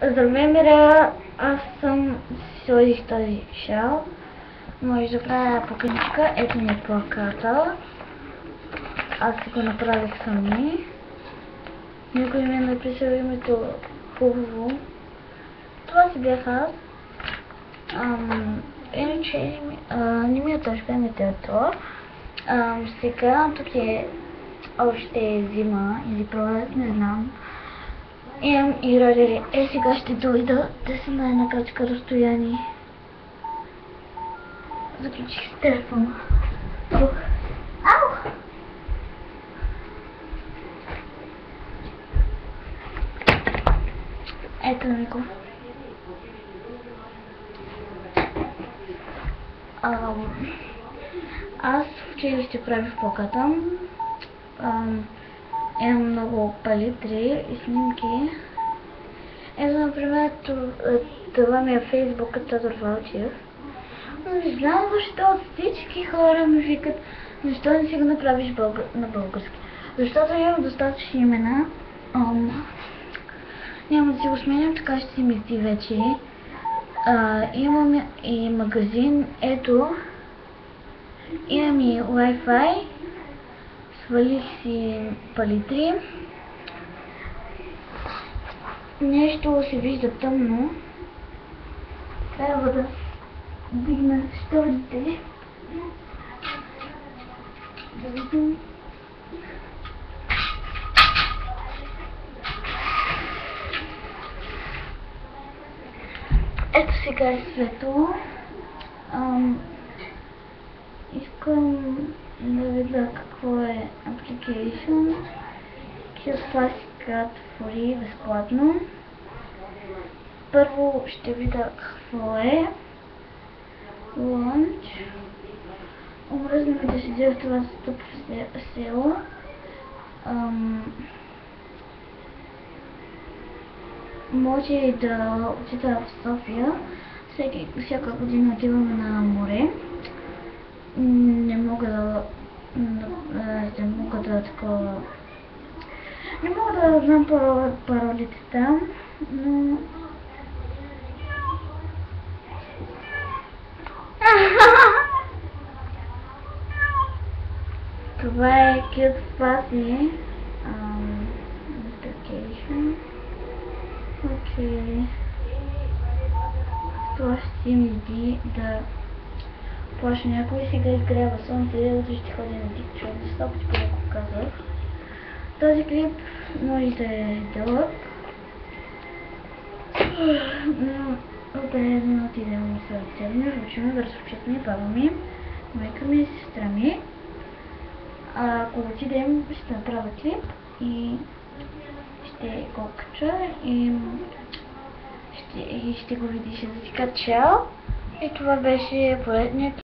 Здравей, Мира! Аз съм си сложих този шал. Може да правя покринчика. Ето ми е плаката. Аз си го направих сами. Никой ми е написал името хубаво. Това си бях аз. Иначе не ми е точка името. Сега тук е още зима или пролет, не знам. Имам и родери. Сега ще дойда да си на една крачка разстояние. Заключих с телефона. Ау! Ето ми го. Аз в училище правих плаката. Имам много палитри и снимки. Ето, например, това ми е Фейсбук Тодор Вълчев. Но не знам защо всички хора ми викат, защо не си го направиш на български. Защото имам достатъчни имена. Няма да си го сменям, така ще си мисли вече. Имам и магазин, ето. Имам и Wi-Fi. Свалих си палитри. Нещо се вижда тъмно. Трябва да вдигна шторите. Да видим. Ето сега е светло. Искам да видя какво е application. Q-Classic Free безплатно. Първо ще видя какво е. Launch. Омръзна ми да седя в това стъпо село. Може и да отида в София. Всяка година отиваме на море. Не мога да знам паролите там, но това е Q-Classic application. Окей. Това ще ми ди да плаща някой. Сега изгрява слънце, утре ще ходи на TikTok, защо пъти го казах. Този клип може да е дълъг, но да отидем и се отцелим, звучиме да разпочетне баба ми, майка ми и сестра ми. Ако отидем, ще направя клип и ще го кача и ще го видиш. Да ти кажа чао. И това беше поредният